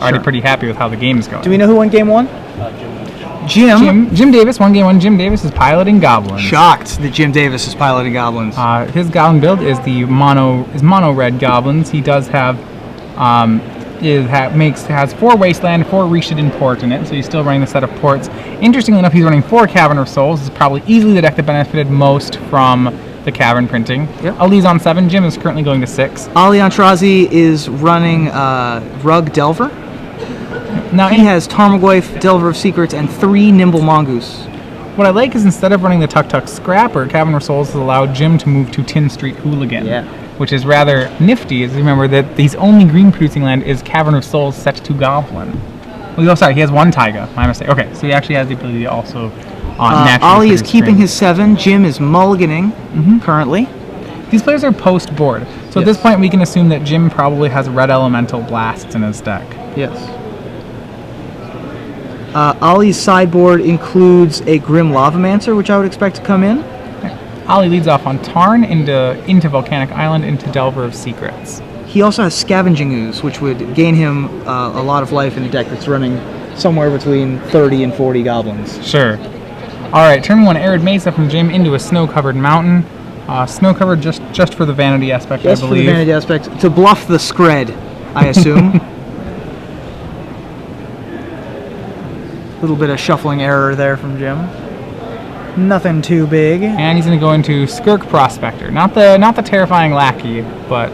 already pretty happy with how the game is going. Do we know who won game 1? Jim Davis won game 1. Jim Davis is piloting goblins. Shocked that Jim Davis is piloting goblins. His goblin build is the mono red goblins. He does have has 4 wasteland, 4 Rishidin port in it, so he's still running the set of ports. Interestingly enough, he's running 4 Cavern of Souls. This is probably easily the deck that benefited most from the Cavern printing. Yep. Ali's on 7. Jim is currently going to 6. Ali Aintrazi is running Rug Delver. Now he has Tarmogoyf, Delver of Secrets, and 3 Nimble Mongoose. What I like is instead of running the Tuk Tuk Scrapper, Cavern of Souls has allowed Jim to move to Tin Street Hooligan. Yeah. Which is rather nifty, as you remember that his only green producing land is Cavern of Souls set to Goblin. Oh, sorry, he has 1 Taiga. My mistake. Okay, so he actually has the ability to also naturally Ali is produce keeping green. his 7. Jim is mulliganing currently. These players are post-board, so at this point we can assume that Jim probably has Red Elemental Blasts in his deck. Yes. Ali's sideboard includes a Grim Lavamancer, which I would expect to come in. Ali leads off on Tarn into Volcanic Island into Delver of Secrets. He also has Scavenging Ooze, which would gain him a lot of life in a deck that's running somewhere between 30 and 40 goblins. Sure. Alright, turn 1 Arid Mesa from Jim into a snow-covered mountain. Snow-covered just for the vanity aspect, Just I believe. for the vanity aspect. To bluff the Scred, I assume. Little bit of shuffling error there from Jim. Nothing too big. And he's going to go into Skirk Prospector. Not the terrifying lackey, but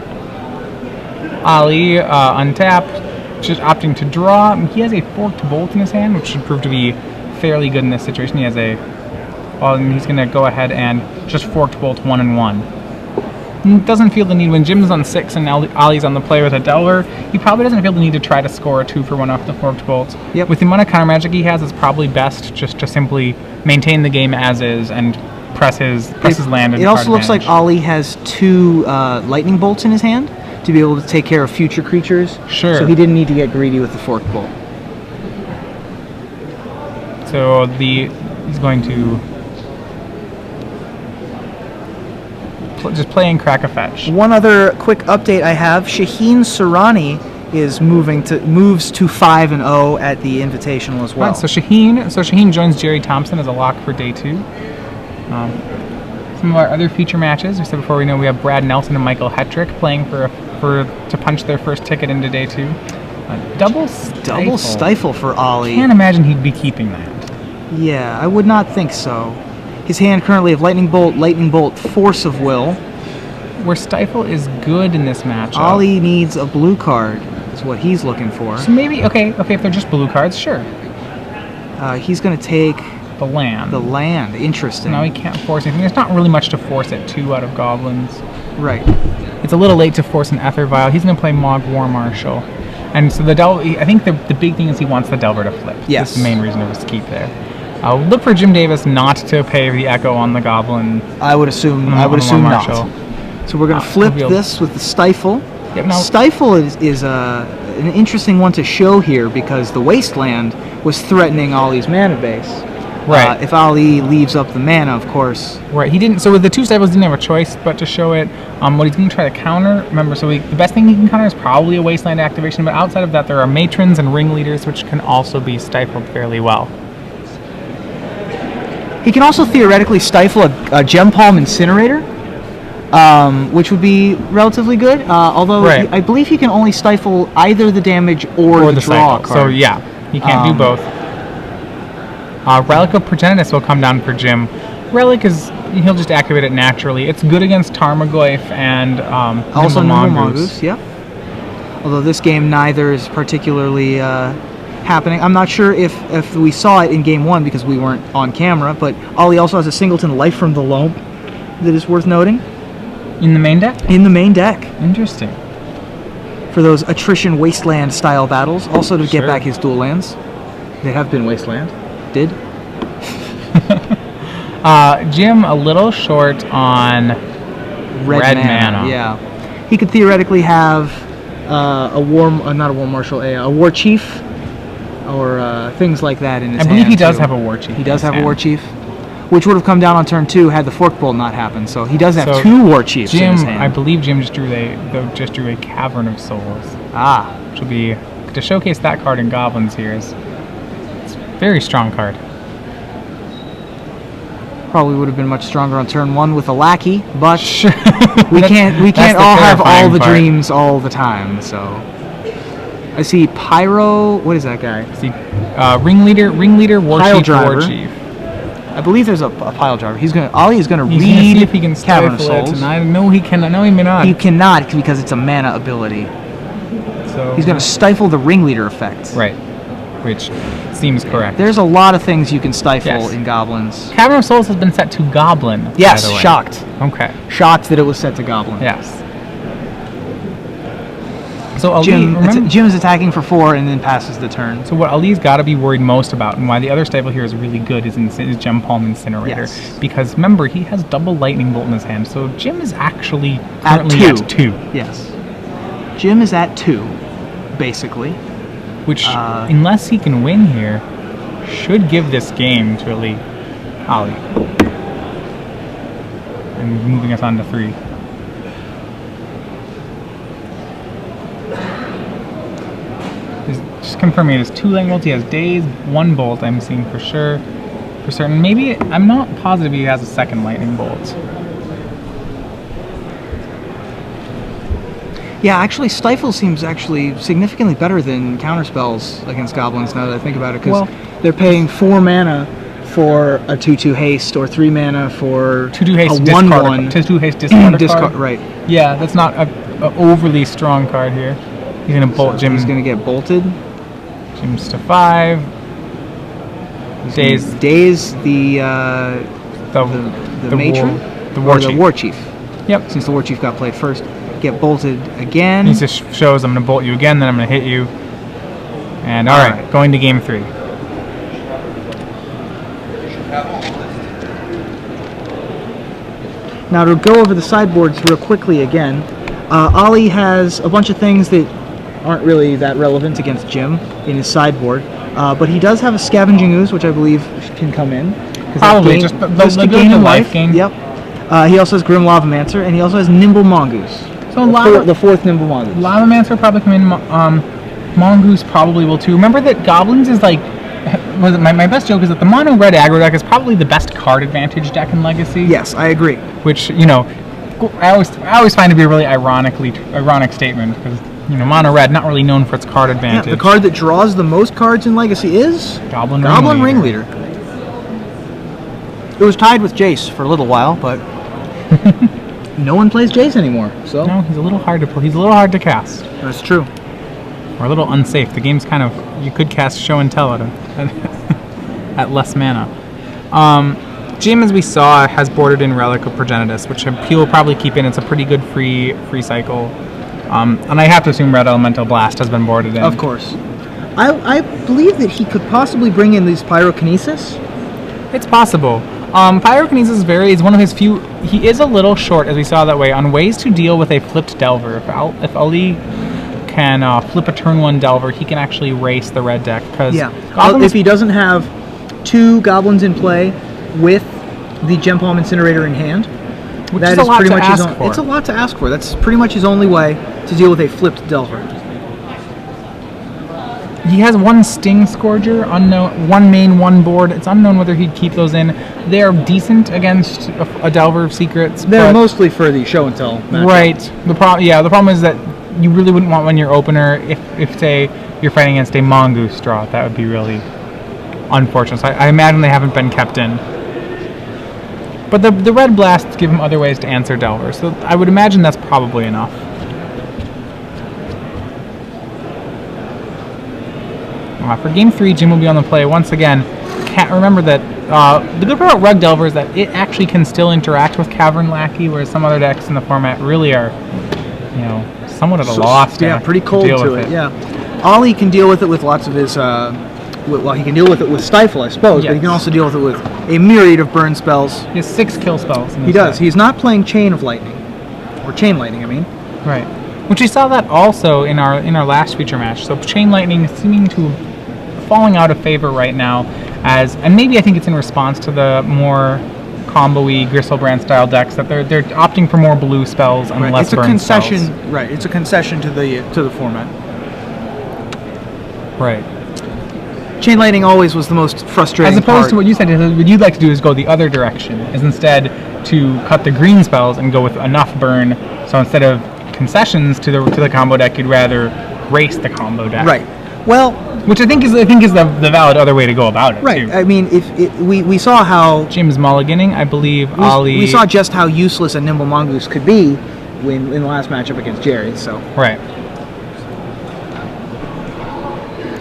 Ali untapped, just opting to draw. He has a Forked Bolt in his hand, which should prove to be fairly good in this situation. He has and he's going to go ahead and just Forked Bolt 1 and 1. Doesn't feel the need when Jim's on 6 and Ali's on the play with a Delver. He probably doesn't feel the need to try to score a 2-for-1 off the Forked Bolt. Yep. With the amount of counter magic he has, it's probably best just to simply maintain the game as is and press his land. It also looks like Ali has 2 lightning bolts in his hand to be able to take care of future creatures. Sure. So he didn't need to get greedy with the Forked Bolt. So he's going to just play and crack a fetch. One other quick update I have: Shaheen Surani is moves to 5-0 at the Invitational as well. Right, so Shaheen joins Jerry Thompson as a lock for day 2. Some of our other feature matches, we said before, we know we have Brad Nelson and Michael Hetrick playing to punch their first ticket into day 2. Double Stifle for Ali. Can't imagine he'd be keeping that. Yeah, I would not think so. His hand currently of Lightning Bolt, Force of Will. Where Stifle is good in this matchup. Ali needs a blue card, is what he's looking for. So maybe, okay, if they're just blue cards, sure. He's going to take the land. Interesting. No, he can't force anything. There's not really much to force at 2 out of goblins. Right. It's a little late to force an Ether Vial. He's going to play Mog War Marshal. And so I think the big thing is he wants the Delver to flip. Yes. That's the main reason of his keep there. Look for Jim Davis not to pay the Echo on the Goblin. I would assume not. So we're going to flip this with the Stifle. Yep, now, Stifle is an interesting one to show here because the Wasteland was threatening Ali's mana base. Right. If Ali leaves up the mana, of course. Right. He didn't. So with the 2 Stifles, he didn't have a choice but to show it. What he's going to try to counter. Remember, the best thing he can counter is probably a Wasteland activation. But outside of that, there are Matrons and Ringleaders, which can also be stifled fairly well. He can also theoretically stifle a Gem Palm Incinerator, which would be relatively good. Although I believe he can only stifle either the damage or the draw card. So yeah, he can't do both. Relic of Progenitus will come down for Jim. Relic he'll just activate it naturally. It's good against Tarmogoyf and also Nimble Mongoose. Yeah. Although this game neither is particularly happening. I'm not sure if we saw it in game 1 because we weren't on camera, but Ali also has a Singleton Life from the Loam that is worth noting. In the main deck? In the main deck. Interesting. For those attrition Wasteland style battles, also to get back his dual lands. They have been Wasteland. Did. Jim a little short on red mana. Yeah. He could theoretically have a War Chief or things like that in his hand. I believe he does have a War Chief. He does have a War Chief, which would have come down on turn 2 had the Forked Bolt not happened. So he does have 2 War Chiefs in his hand. I believe Jim just drew a Cavern of Souls. Ah. Which will be to showcase that card in Goblins here is it's a very strong card. Probably would have been much stronger on turn 1 with a lackey, but Sure. we can't all have all terrifying the part. dreams all the time. So I see Pyro. What is that guy? See, ringleader, Pile warchief, driver. warchief. I believe there's a pile driver. Ollie is going to He's gonna read see if he can Cavern of stifle it, Souls. and I know he can. No, he may not. He cannot because it's a mana ability. So He's going to stifle the ringleader effect. right, which seems correct. There's a lot of things you can stifle Yes. in Goblins. Cavern of Souls has been set to Goblin. Yes, by the way. shocked. Okay. Shocked that it was set to Goblin. Yes. So Ali, Jim is attacking for 4 and then passes the turn. So what Ali's got to be worried most about, and why the other stifle here is really good, is Gem Palm Incinerator. Yes. Because remember, he has double Lightning Bolt in his hand, so Jim is actually currently at 2. Yes. Jim is at 2, basically. Which, unless he can win here, should give this game to Ali. And moving us on to 3. Just confirming, it is 2 Lightning Bolts. He has Daze, 1 Bolt. I'm seeing for sure, for certain. Maybe I'm not positive he has a second Lightning Bolt. Yeah, actually, Stifle seems actually significantly better than counterspells against Goblins now that I think about it, because they're paying 4 mana for a 2/2 haste or 3 mana for 2/2 haste, a discard 1/1. 2/2 haste, discard. Discard, right. Yeah, that's not a overly strong card here. He's gonna bolt Jim. He's going to get bolted. Jim's to 5. Daze the matron? The war Or the chief. war chief. Yep. Since the war chief got played first. Get bolted again. He just shows I'm gonna bolt you again, then I'm gonna hit you. And all right, going to game 3. Now to go over the sideboards real quickly again, Ollie has a bunch of things that aren't really that relevant against Jim in his sideboard, but he does have a Scavenging Ooze, which I believe can come in. Probably, just the gain in life life. gain. Yep. He also has Grim Lavamancer, and he also has Nimble Mongoose. So the fourth Nimble Mongoose. Lavamancer probably come in. Mongoose probably will too. Remember that Goblins is like. My best joke is that the mono red aggro deck is probably the best card advantage deck in Legacy. Yes, I agree. Which I always find to be a really ironic statement, because mono red not really known for its card advantage. Yeah, the card that draws the most cards in Legacy is Goblin Ringleader. It was tied with Jace for a little while, but no one plays Jace anymore. So no, he's a little hard to play. He's a little hard to cast. That's true. Or a little unsafe. The game's kind of, you could cast Show and Tell at less mana. Jim, as we saw, has boarded in Relic of Progenitus, which he will probably keep in. It's a pretty good free cycle. And I have to assume Red Elemental Blast has been boarded in. Of course. I believe that he could possibly bring in these Pyrokinesis. It's possible. Pyrokinesis is one of his few. He is a little short, as we saw that way, on ways to deal with a flipped Delver. If Ali can flip a turn 1 Delver, he can actually race the red deck. If he doesn't have 2 Goblins in play with the Gem Palm Incinerator in hand, It's a lot to ask for. That's pretty much his only way to deal with a flipped Delver. He has 1 Sting Scourger, unknown, 1 main, 1 board. It's unknown whether he'd keep those in. They are decent against a Delver of Secrets. They're mostly for the Show and Tell matchup. Right. The problem is that you really wouldn't want when your opener, if say you're fighting against a Mongoose draw. That would be really unfortunate. So I imagine they haven't been kept in. But the red blasts give him other ways to answer Delver, so I would imagine that's probably enough. For game 3, Jim will be on the play once again. Remember that the good part about Rug Delver is that it actually can still interact with Cavern Lackey, whereas some other decks in the format really are, somewhat at a loss. Yeah, pretty cold to it. Yeah, Ollie can deal with it with lots of his. He can deal with it with Stifle, I suppose, but he can also deal with it with a myriad of burn spells. He has 6 kill spells. He does. He's not playing Chain of Lightning, or Chain Lightning, I mean. Right. Which we saw that also in our last feature match. So Chain Lightning is seeming to falling out of favor right now, and maybe I think it's in response to the more combo-y Gristlebrand style decks that they're opting for more blue spells and less burn spells. Right. It's a concession to the format. Right. Chain lightning always was the most frustrating As opposed part. to what you said, what you'd like to do is go the other direction, is instead to cut the green spells and go with enough burn. So instead of concessions to the combo deck, you'd rather race the combo deck. Right. Well, which I think is the valid other way to go about it. Right. Too. I mean, we saw how Jim's mulliganing, I believe. Ali. We saw just how useless a Nimble Mongoose could be in the last matchup against Jerry. So. Right.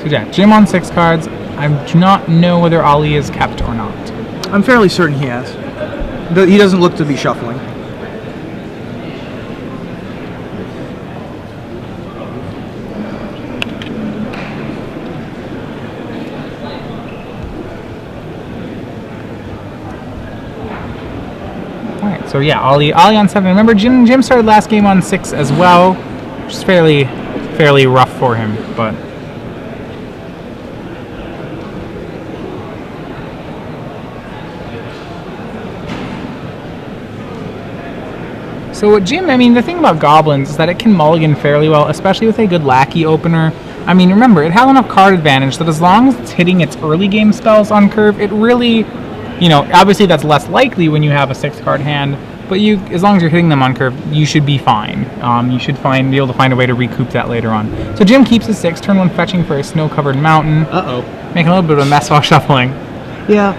So yeah, Jim on 6 cards. I do not know whether Ali is kept or not. I'm fairly certain he has. He doesn't look to be shuffling. Alright, so yeah, Ali on 7. Remember, Jim started last game on 6 as well, which is fairly rough for him, but. So what Jim, I mean, the thing about Goblins is that it can mulligan fairly well, especially with a good Lackey opener. I mean, remember, it has enough card advantage that as long as it's hitting its early game spells on curve, it really, you know, obviously that's less likely when you have a 6-card hand, but as long as you're hitting them on curve, you should be fine. You should be able to find a way to recoup that later on. So Jim keeps his 6, turn 1 fetching for a snow-covered mountain. Making a little bit of a mess while shuffling. Yeah,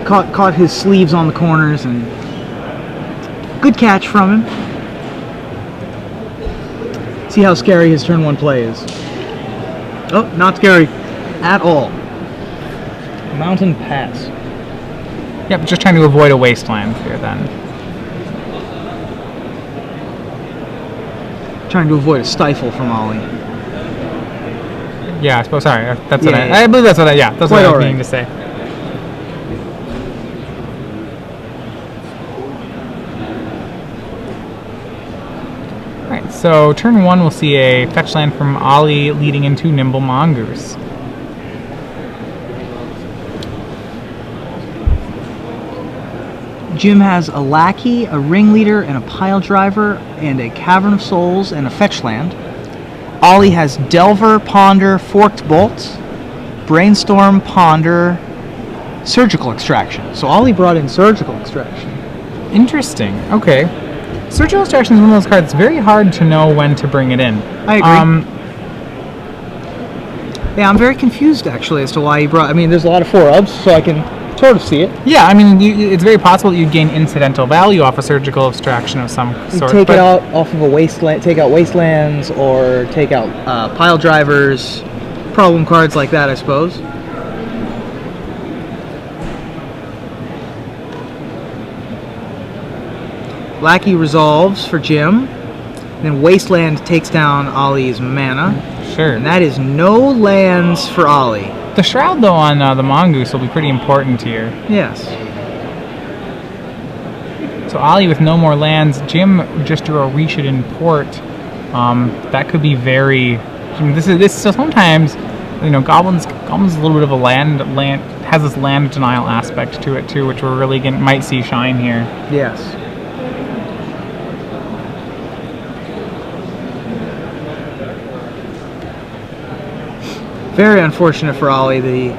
caught his sleeves on the corners, and good catch from him. See how scary his turn 1 play is. Oh, not scary at all. Mountain pass. Yep, just trying to avoid a wasteland here then. Trying to avoid a stifle from Ollie. Yeah, I suppose. Sorry, that's what I believe. That's what I was meaning to say. Alright, so turn 1 we'll see a fetch land from Ollie leading into Nimble Mongoose. Jim has a Lackey, a Ringleader, and a Pile Driver, and a Cavern of Souls, and a fetch land. Ollie has Delver, Ponder, Forked Bolt, Brainstorm, Ponder, Surgical Extraction. So Ollie brought in Surgical Extraction. Interesting. Okay. Surgical Extraction is one of those cards. It's very hard to know when to bring it in. I agree. Yeah, I'm very confused actually as to why he brought. I mean, there's a lot of 4-ups, so I can sort of see it. Yeah, I mean, it's very possible that you'd gain incidental value off a surgical extraction of some sort. Take it out off of a wasteland. Take out wastelands or take out pile drivers, problem cards like that, I suppose. Lackey resolves for Jim. Then Wasteland takes down Ollie's mana. Sure. And that is no lands for Ollie. The Shroud, though, on the Mongoose will be pretty important here. Yes. So Ollie with no more lands. Jim just drew a Rishadan Port. That could be very. I mean, this. So sometimes, you know, Goblins is a little bit of a land has this land denial aspect to it too, which we're really might see shine here. Yes. Very unfortunate for Ollie that he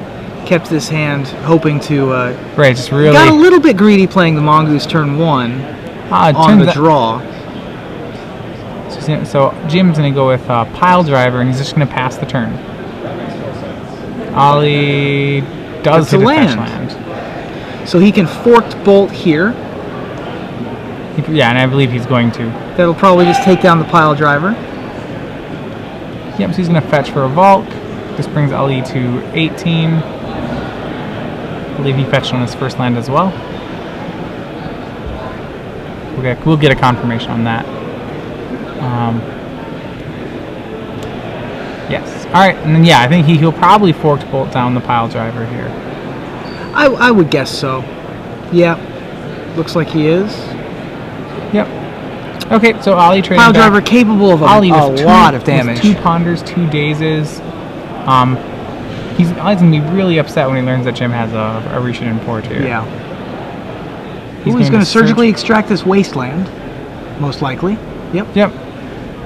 kept this hand hoping to. Right, just really. Got a little bit greedy playing the Mongoose turn 1 on the draw. So Jim's going to go with Pile Driver, and he's just going to pass the turn. Ollie does hit a fetch land. So he can Forked Bolt here. Yeah, and I believe he's going to. That'll probably just take down the Pile Driver. Yep, so he's going to fetch for a Valk. This brings Ali to 18. I believe he fetched on his first land as well. We'll get a confirmation on that. Yes. All right, and then yeah, I think he'll probably Forked Bolt down the Pile Driver here. I would guess so. Yeah, looks like he is. Yep. Okay, so Ollie trading Pile Driver capable of a lot of damage. 2 Ponders, 2 Dazes. Ollie's gonna be really upset when he learns that Jim has a Rishadan Port here. Yeah. He's going to surgically extract this wasteland, most likely. Yep. Yep.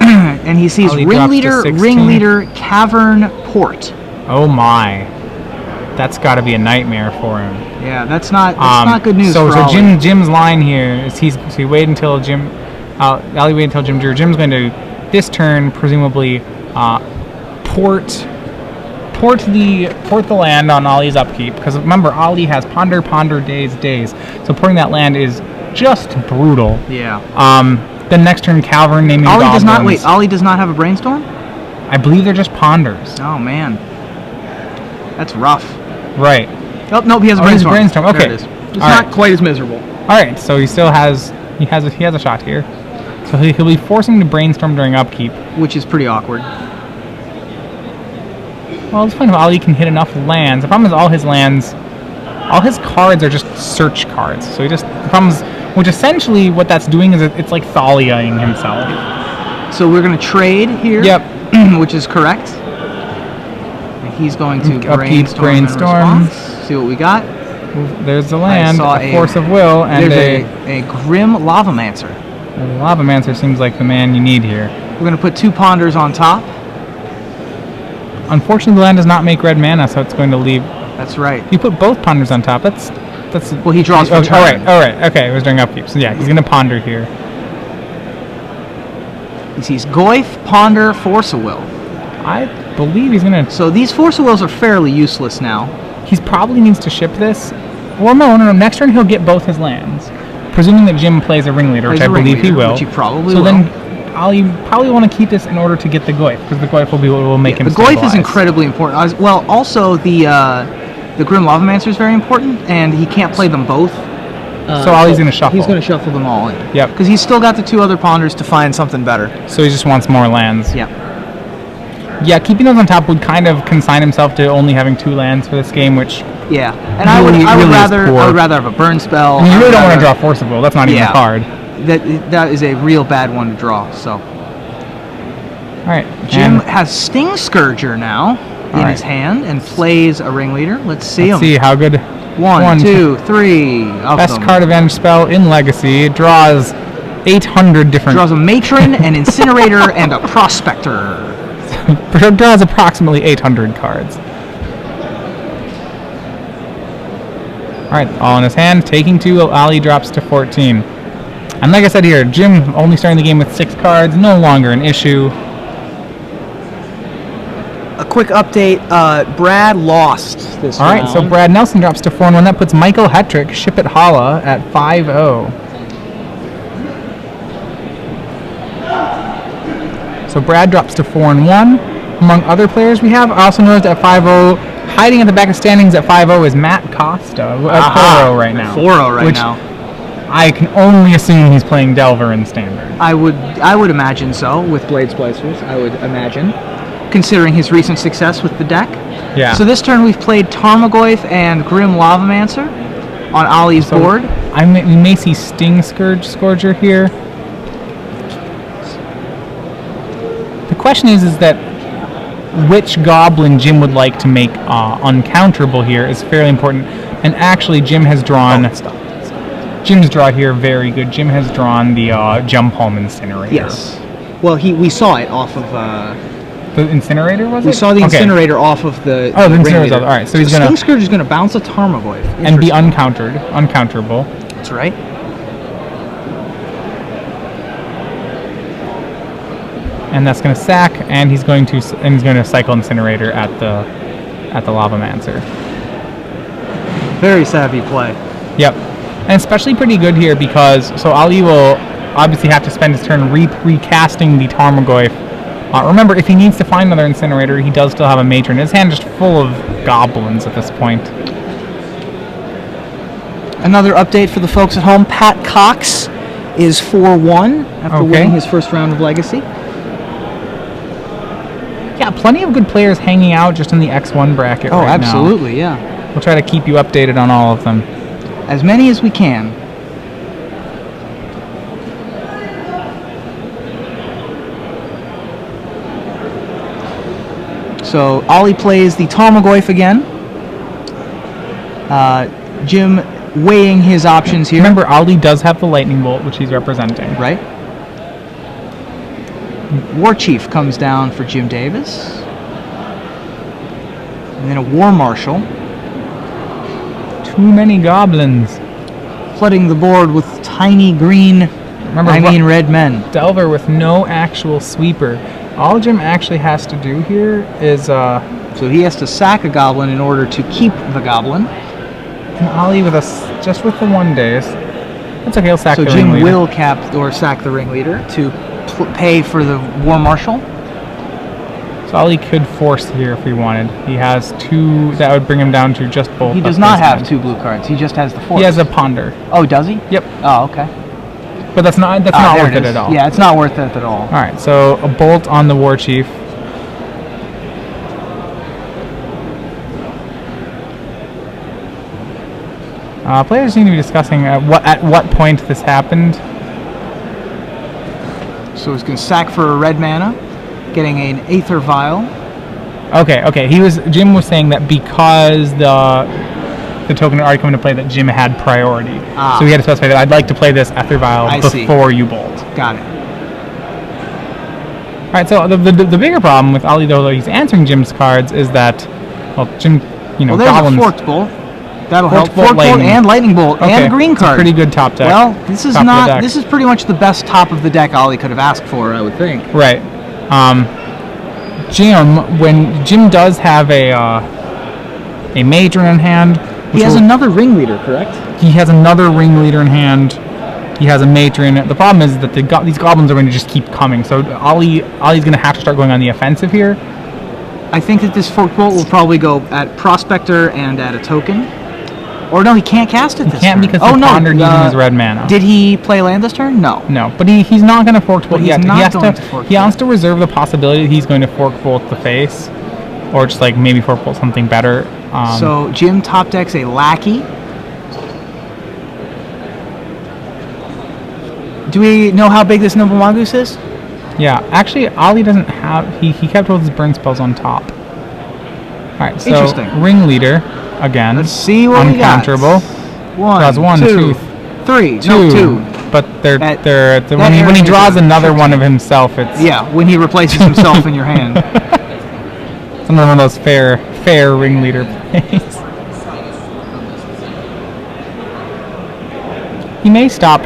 And he sees Ollie Ringleader, Cavern, Port. Oh my. That's got to be a nightmare for him. Yeah, that's not good news so for so Jim's line here is he wait until Jim Ali wait until Jim drew. Jim's going to this turn presumably port the land on Ali's upkeep, because remember Ali has ponder days. So porting that land is just brutal. Yeah. The next turn Calvary naming Ali goblins. does not wait. Ali does not have a brainstorm? I believe they're just ponders. Oh man. That's rough. Right. Oh, nope, he has a brainstorm. Brainstorm. Okay. There it is. It's not quite as miserable. All right, so he still has a shot here. So he'll be forcing to brainstorm during upkeep, which is pretty awkward. Well, it's fine if Ali can hit enough lands. The problem is all his cards are just search cards. So the problem is, which essentially what that's doing is it's like Thaliaing himself. So we're going to trade here. Yep. Which is correct. He's going to brainstorm. In response. See what we got. There's the land, a force of will, and a Grim Lavamancer. The Lavamancer seems like the man you need here. We're going to put 2 ponders on top. Unfortunately, the land does not make red mana, so it's going to leave. That's right. You put both ponders on top. That's. Well, he draws for turn. All right. Okay, it was during upkeep. So yeah, he's going to ponder here. He sees Goyf, Ponder, Force of Will. I believe he's going to... So these Force of Wills are fairly useless now. He probably needs to ship this. Well, no. Next turn he'll get both his lands. Presuming that Jim plays a Ringleader, which I believe he will. Which he probably So will. then Ali probably want to keep this in order to get the Goyf, because the Goyf will be what will make him stabilize. The Goyf is incredibly important. Well, also the Grim Lavamancer is very important, and he can't play them both. So Ali's going to shuffle. He's going to shuffle them all in. Yep. Because he's still got the 2 other ponders to find something better. So he just wants more lands. Yeah. Yeah, keeping those on top would kind of consign himself to only having 2 lands for this game, which... Yeah, and I would rather have a burn spell. I mean, you really don't want to draw Force of Will. That's not even a card. That is a real bad one to draw. So. All right. Jim has Sting Scourger now in his hand and plays a Ringleader. Let's see him. Let's see how good. 1, 2, 3. Best card advantage spell in Legacy. Draws 800 different. Draws a Matron, an Incinerator, and a Prospector. Draws approximately 800 cards. Alright, all in his hand. Taking 2, Ali drops to 14. And like I said here, Jim only starting the game with 6 cards. No longer an issue. A quick update, Brad lost this round. Alright, so Brad Nelson drops to 4-1. That puts Michael Hetrick, Ship It Holla, at 5-0. So Brad drops to 4-1. Among other players we have, I also noticed at 5-0, hiding at the back of standings at 5-0 is Matt Costa at 4-0 right now. 4-0 right now. I can only assume he's playing Delver in Standard. I would imagine so, with Blade Splicers, I would imagine, considering his recent success with the deck. Yeah. So this turn we've played Tarmogoyf and Grim Lavamancer on Ali's board. We may see Sting Scourger here. The question is that which goblin Jim would like to make uncounterable here is fairly important. And actually, Jim has drawn... Jim's draw here very good. Jim has drawn the Jump Home Incinerator. Yes. Well, we saw it off of... the Incinerator, was it? We saw the Incinerator off of the... Oh, the Incinerator. All right, so he's going to... Sting Scourge is going to bounce a Tarmogoyf. And be uncounterable. That's right. And that's going to sack, and he's going to cycle Incinerator at the Lavamancer. Very savvy play. Yep, and especially pretty good here because Ali will obviously have to spend his turn recasting the Tarmogoyf. Remember, if he needs to find another Incinerator, he does still have a Matron. His hand just full of goblins at this point. Another update for the folks at home: Pat Cox is 4-1 after winning his first round of Legacy. Yeah, plenty of good players hanging out just in the X1 bracket right now. Oh, absolutely, yeah. We'll try to keep you updated on all of them. As many as we can. So, Ollie plays the Tarmogoyf again. Jim weighing his options here. Remember, Ali does have the Lightning Bolt, which he's representing. Right. War Chief comes down for Jim Davis. And then a War Marshal. Too many goblins. Flooding the board with tiny green, red men. Delver with no actual sweeper. All Jim actually has to do here is... So he has to sack a goblin in order to keep the goblin. And Ollie with us just with the 1 days. That's okay, he'll sack the Jim ringleader. will cap or sack the ringleader to pay for the War Marshal. So Ollie could force here if he wanted. He has 2, that would bring him down to just both. He does not have 2 blue cards. He just has the force. He has a ponder. Oh, does he? Yep. Oh, okay. But that's not worth it at all. Yeah, it's not worth it at all. Alright, so a bolt on the War Chief. Players seem to be discussing at what point this happened. So he's going to sack for a red mana, getting an Aether Vial. Okay. Jim was saying that because the token had already come into play, that Jim had priority. So he had to specify that I'd like to play this Aether Vial before you bolt. Got it. All right. So the bigger problem with Ali, though he's answering Jim's cards, is that Jim, there's goblins. A Forked Bolt. That'll help. Forked Bolt and Lightning Bolt and a green card. Pretty good top deck. Well, this is This is pretty much the best top of the deck Ollie could have asked for, I would think. Right. When Jim does have a Matron in hand, he has another ringleader, correct? He has another ringleader in hand. He has a Matron. The problem is that these goblins are going to just keep coming. So Ollie's going to have to start going on the offensive here. I think that this Forked Bolt will probably go at Prospector and at a token. Or no, he can't cast it this turn. He can't because he pondered using his red mana. Did he play land this turn? No. No, but he's not going to Forked Bolt yet. He has to reserve the possibility that he's going to Forked Bolt the face. Or just maybe Forked Bolt something better. So Jim top decks a Lackey. Do we know how big this Noble Mongoose is? Yeah, actually, Ollie doesn't have... He kept all his burn spells on top. Alright, so interesting. Ringleader, again. Let's see what we got. Uncounterable. One, two, three. Two. No, 2. But when he draws another one of himself, it's... Yeah, when he replaces himself in your hand. It's another one of those fair ringleader plays. He may stop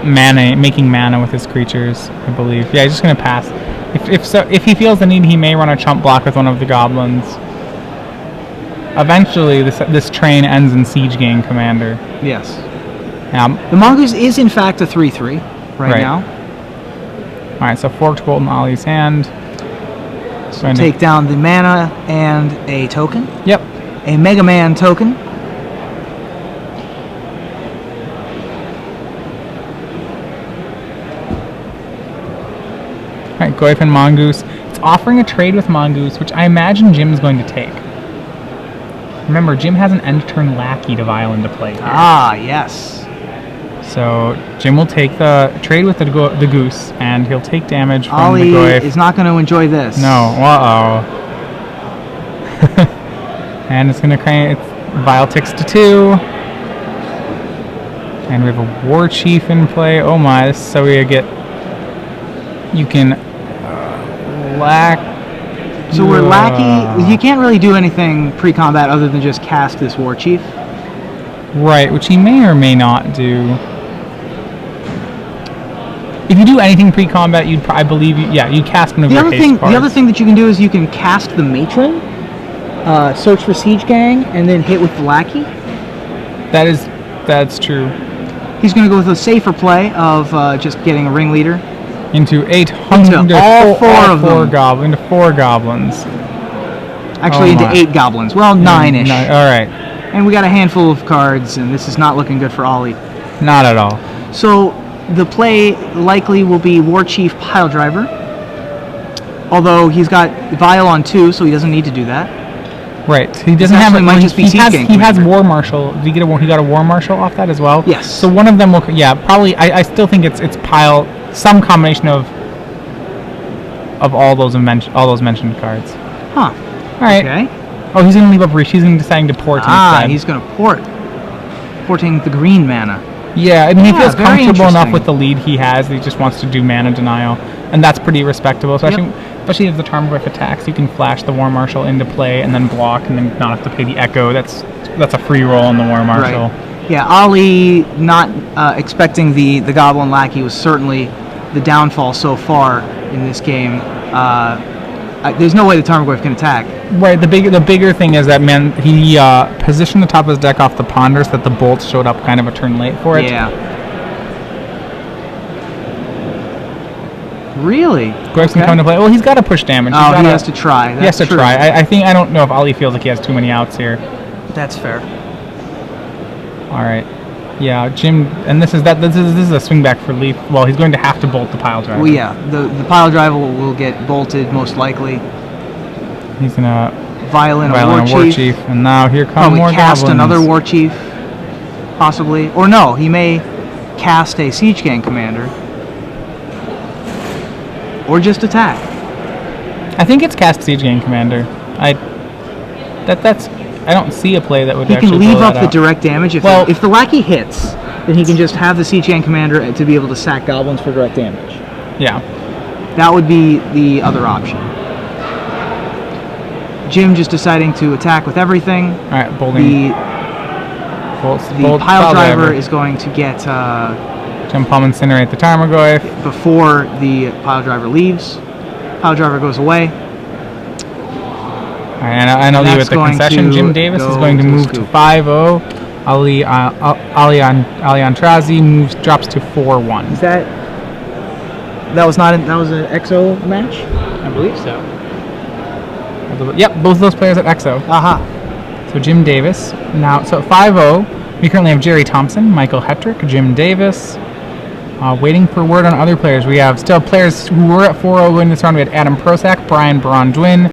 making mana with his creatures, I believe. Yeah, he's just gonna pass. If he feels the need, he may run a chump block with one of the goblins. Eventually, this train ends in Siege Gang Commander. Yes. The Mongoose is in fact a 3/3 right now. All right, so Forked Bolt in Ollie's hand. So take down the mana and a token. Yep. A Mega Man token. Alright, Goyfin Mongoose. It's offering a trade with Mongoose, which I imagine Jim's going to take. Remember, Jim has an end-turn Lackey to Vial into play here. Ah, yes. So, Jim will take the trade with the Goose, and he'll take damage from Ollie the Goyf. is not going to enjoy this. No, And it's going to create... Vial ticks to 2. And we have a War Chief in play. Oh my, so we get... You can... So we're Lackey. You can't really do anything pre-combat other than just cast this War Chief. Right, which he may or may not do. If you do anything pre-combat, you'd cast one of your haste cards. The other thing that you can do is you can cast the Matron, search for Siege Gang, and then hit with the Lackey. That's true. He's going to go with a safer play of just getting a ringleader. Into 800. Into all four goblins. Actually, into 8 goblins. Well, 9-ish. Alright. And we got a handful of cards, and this is not looking good for Ollie. Not at all. So, the play likely will be War Chief Piledriver. Although he's got Vial on 2, so he doesn't need to do that. Right. He doesn't have... He has War Marshal. He got a War Marshal off that as well? Yes. So one of them will... Yeah, probably... I still think it's Pile... Some combination of all those mentioned cards. Huh. All right. Okay. Oh, he's going to leave up Reach. He's deciding to port instead. He's going to port. Porting the green mana. Yeah, I mean, he feels comfortable enough with the lead he has that he just wants to do mana denial. And that's pretty respectable, especially especially if the Tarmogoyf attacks, you can flash the War Marshal into play and then block and then not have to pay the Echo. That's a free roll on the War Marshal. Right. Yeah, Ali not expecting the Goblin Lackey was certainly the downfall so far in this game. There's no way the Tarmogoyf can attack. Right. The bigger thing is that, man, he positioned the top of his deck off the Ponder so that the bolts showed up kind of a turn late for it. Yeah. Really? Goyf's can come into play. Well, he's got to push damage. He has to try. He has to try. I don't know if Ali feels like he has too many outs here. That's fair. All right. Yeah, Jim, and this is a swing back for Leaf. Well, he's going to have to bolt the Pile Driver. Well, yeah, the Pile Driver will get bolted most likely. He's gonna Violin a War Chief, and now here come probably more cast goblins. another War Chief, possibly, or no, he may cast a Siege Gang Commander, or just attack. I think it's cast Siege Gang Commander. I don't see a play that would. He actually can leave blow up that the out. direct damage. If the Lackey hits, then he can just have the Siege Gang Commander to be able to sack goblins for direct damage. Yeah. That would be the other option. Jim just deciding to attack with everything. All right, bolting. The Pile Driver is going to get Jim Palm Incinerate the Tarmogoyf before the Pile Driver leaves. Pile Driver goes away. All right, and I'll leave with the concession. Jim Davis is going to move to 5-0. Ali Aintrazi drops to 4-1. Is that was not that was an EXO match? I believe so. Yep, both of those players at EXO. Aha. So Jim Davis now. So at 5-0, we currently have Jerry Thompson, Michael Hetrick, Jim Davis. Waiting for word on other players. We have still players who were at 4-0 in this round. We had Adam Prosak, Brian Brondwin,